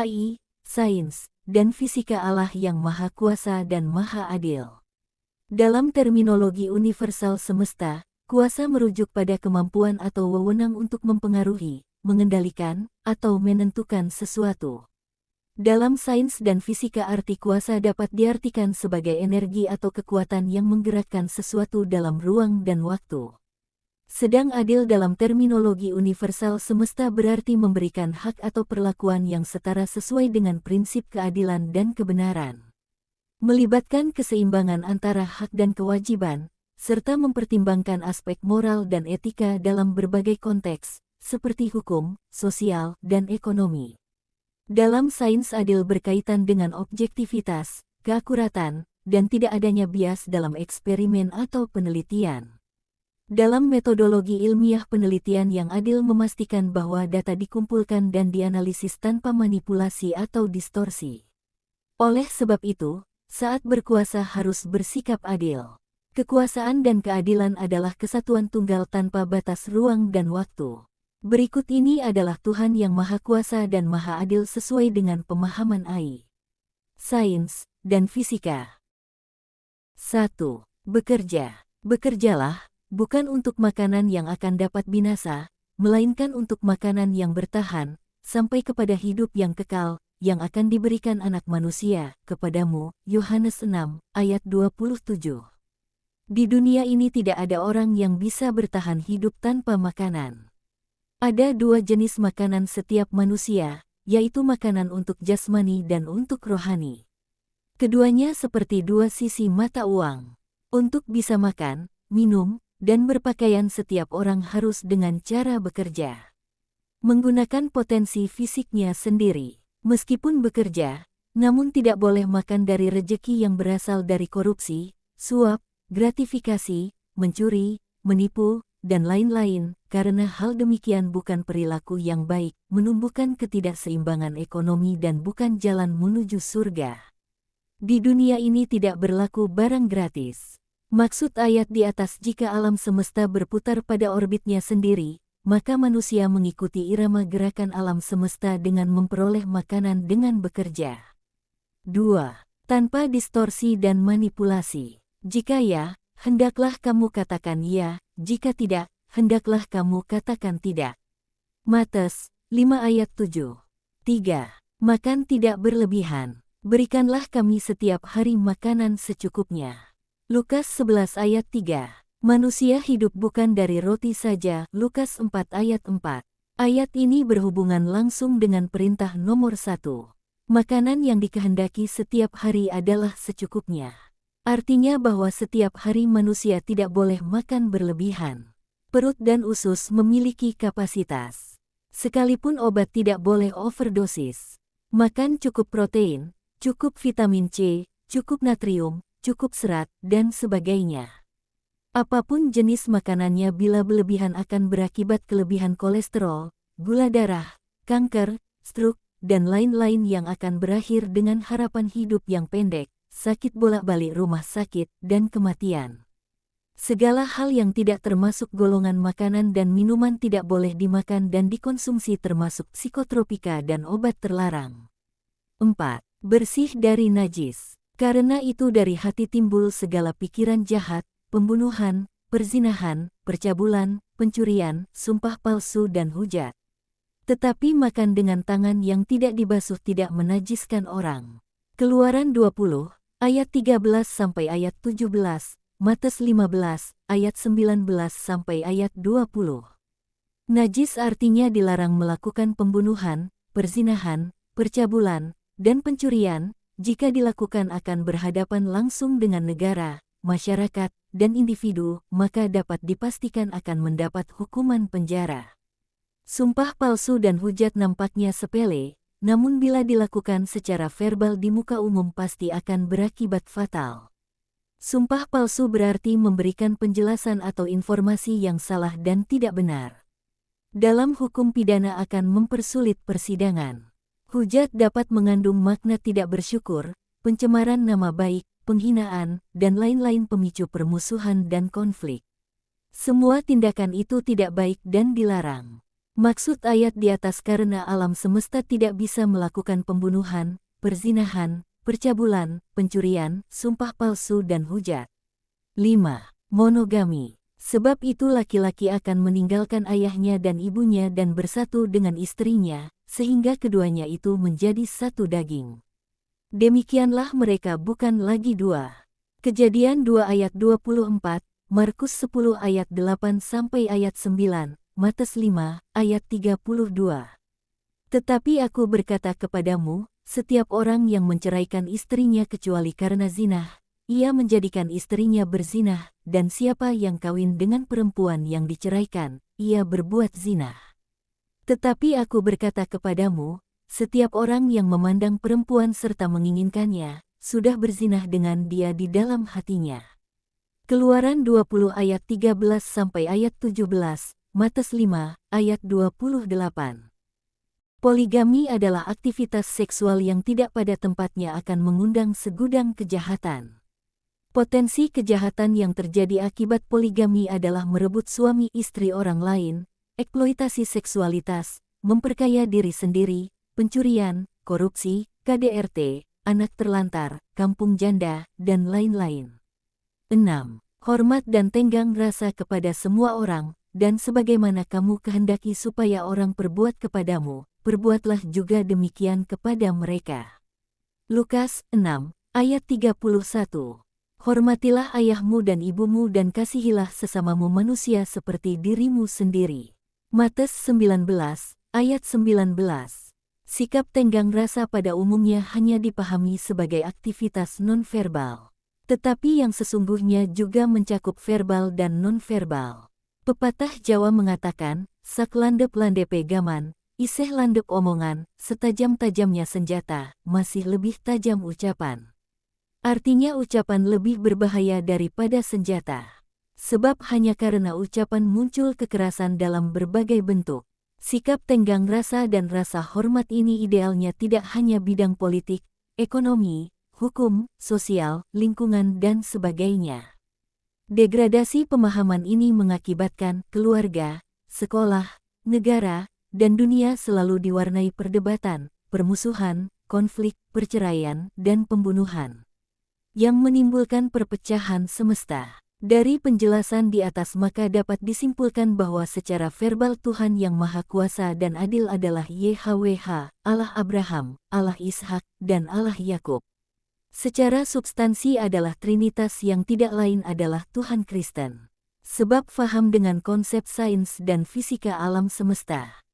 AI, sains, dan fisika Allah yang Maha Kuasa dan Maha Adil. Dalam terminologi universal semesta, kuasa merujuk pada kemampuan atau wewenang untuk mempengaruhi, mengendalikan, atau menentukan sesuatu. Dalam sains dan fisika arti kuasa dapat diartikan sebagai energi atau kekuatan yang menggerakkan sesuatu dalam ruang dan waktu. Sedang adil dalam terminologi universal semesta berarti memberikan hak atau perlakuan yang setara sesuai dengan prinsip keadilan dan kebenaran. Melibatkan keseimbangan antara hak dan kewajiban, serta mempertimbangkan aspek moral dan etika dalam berbagai konteks, seperti hukum, sosial, dan ekonomi. Dalam sains adil berkaitan dengan objektivitas, keakuratan, dan tidak adanya bias dalam eksperimen atau penelitian. Dalam metodologi ilmiah penelitian yang adil memastikan bahwa data dikumpulkan dan dianalisis tanpa manipulasi atau distorsi. Oleh sebab itu, saat berkuasa harus bersikap adil. Kekuasaan dan keadilan adalah kesatuan tunggal tanpa batas ruang dan waktu. Berikut ini adalah Tuhan yang Maha Kuasa dan Maha Adil sesuai dengan pemahaman AI, sains, dan fisika. 1. Bekerja. Bekerjalah, bukan untuk makanan yang akan dapat binasa, melainkan untuk makanan yang bertahan, sampai kepada hidup yang kekal, yang akan diberikan anak manusia, kepadamu. Yohanes 6, ayat 27. Di dunia ini tidak ada orang yang bisa bertahan hidup tanpa makanan. Ada dua jenis makanan setiap manusia, yaitu makanan untuk jasmani dan untuk rohani. Keduanya seperti dua sisi mata uang. Untuk bisa makan, minum, dan berpakaian setiap orang harus dengan cara bekerja. Menggunakan potensi fisiknya sendiri. Meskipun bekerja, namun tidak boleh makan dari rejeki yang berasal dari korupsi, suap, gratifikasi, mencuri, menipu, dan lain-lain, karena hal demikian bukan perilaku yang baik, menumbuhkan ketidakseimbangan ekonomi dan bukan jalan menuju surga. Di dunia ini tidak berlaku barang gratis. Maksud ayat di atas, jika alam semesta berputar pada orbitnya sendiri, maka manusia mengikuti irama gerakan alam semesta dengan memperoleh makanan dengan bekerja. 2. Tanpa distorsi dan manipulasi. Jika ya, hendaklah kamu katakan ya, jika tidak, hendaklah kamu katakan tidak. Mattes 5 ayat 7. 3. Makan tidak berlebihan. Berikanlah kami setiap hari makanan secukupnya. Lukas 11 ayat 3. Manusia hidup bukan dari roti saja. Lukas 4 ayat 4. Ayat ini berhubungan langsung dengan perintah nomor 1. Makanan yang dikehendaki setiap hari adalah secukupnya. Artinya bahwa setiap hari manusia tidak boleh makan berlebihan. Perut dan usus memiliki kapasitas. Sekalipun obat tidak boleh overdosis. Makan cukup protein, cukup vitamin C, cukup natrium, cukup serat, dan sebagainya. Apapun jenis makanannya bila berlebihan akan berakibat kelebihan kolesterol, gula darah, kanker, stroke, dan lain-lain yang akan berakhir dengan harapan hidup yang pendek, sakit bolak-balik rumah sakit, dan kematian. Segala hal yang tidak termasuk golongan makanan dan minuman tidak boleh dimakan dan dikonsumsi termasuk psikotropika dan obat terlarang. 4. Bersih dari najis. Karena itu dari hati timbul segala pikiran jahat, pembunuhan, perzinahan, percabulan, pencurian, sumpah palsu dan hujat. Tetapi makan dengan tangan yang tidak dibasuh tidak menajiskan orang. Keluaran 20, ayat 13 sampai ayat 17, Mattes 15, ayat 19 sampai ayat 20. Najis artinya dilarang melakukan pembunuhan, perzinahan, percabulan, dan pencurian. Jika dilakukan akan berhadapan langsung dengan negara, masyarakat, dan individu, maka dapat dipastikan akan mendapat hukuman penjara. Sumpah palsu dan hujat nampaknya sepele, namun bila dilakukan secara verbal di muka umum pasti akan berakibat fatal. Sumpah palsu berarti memberikan penjelasan atau informasi yang salah dan tidak benar. Dalam hukum pidana akan mempersulit persidangan. Hujat dapat mengandung makna tidak bersyukur, pencemaran nama baik, penghinaan, dan lain-lain pemicu permusuhan dan konflik. Semua tindakan itu tidak baik dan dilarang. Maksud ayat di atas karena alam semesta tidak bisa melakukan pembunuhan, perzinahan, percabulan, pencurian, sumpah palsu dan hujat. 5. Monogami. Sebab itu laki-laki akan meninggalkan ayahnya dan ibunya dan bersatu dengan istrinya, sehingga keduanya itu menjadi satu daging. Demikianlah mereka bukan lagi dua. Kejadian 2 ayat 24, Markus 10 ayat 8 sampai ayat 9, Matius 5 ayat 32. Tetapi aku berkata kepadamu, setiap orang yang menceraikan istrinya kecuali karena zina, ia menjadikan istrinya berzinah, dan siapa yang kawin dengan perempuan yang diceraikan, ia berbuat zina. Tetapi aku berkata kepadamu, setiap orang yang memandang perempuan serta menginginkannya, sudah berzinah dengan dia di dalam hatinya. Keluaran 20 ayat 13 sampai ayat 17, Matius 5 ayat 28. Poligami adalah aktivitas seksual yang tidak pada tempatnya akan mengundang segudang kejahatan. Potensi kejahatan yang terjadi akibat poligami adalah merebut suami istri orang lain, eksploitasi seksualitas, memperkaya diri sendiri, pencurian, korupsi, KDRT, anak terlantar, kampung janda, dan lain-lain. 6. Hormat dan tenggang rasa kepada semua orang, dan sebagaimana kamu kehendaki supaya orang perbuat kepadamu, perbuatlah juga demikian kepada mereka. Lukas 6, ayat 31. Hormatilah ayahmu dan ibumu dan kasihilah sesamamu manusia seperti dirimu sendiri. Matius 19, ayat 19. Sikap tenggang rasa pada umumnya hanya dipahami sebagai aktivitas non-verbal. Tetapi yang sesungguhnya juga mencakup verbal dan non-verbal. Pepatah Jawa mengatakan, sak landep-landepe gaman, iseh landep omongan, setajam-tajamnya senjata, masih lebih tajam ucapan. Artinya ucapan lebih berbahaya daripada senjata. Sebab hanya karena ucapan muncul kekerasan dalam berbagai bentuk. Sikap tenggang rasa dan rasa hormat ini idealnya tidak hanya bidang politik, ekonomi, hukum, sosial, lingkungan, dan sebagainya. Degradasi pemahaman ini mengakibatkan keluarga, sekolah, negara, dan dunia selalu diwarnai perdebatan, permusuhan, konflik, perceraian, dan pembunuhan. Yang menimbulkan perpecahan semesta. Dari penjelasan di atas maka dapat disimpulkan bahwa secara verbal Tuhan yang Maha Kuasa dan Adil adalah YHWH, Allah Abraham, Allah Ishak, dan Allah Yakub. Secara substansi adalah Trinitas yang tidak lain adalah Tuhan Kristen. Sebab faham dengan konsep sains dan fisika alam semesta.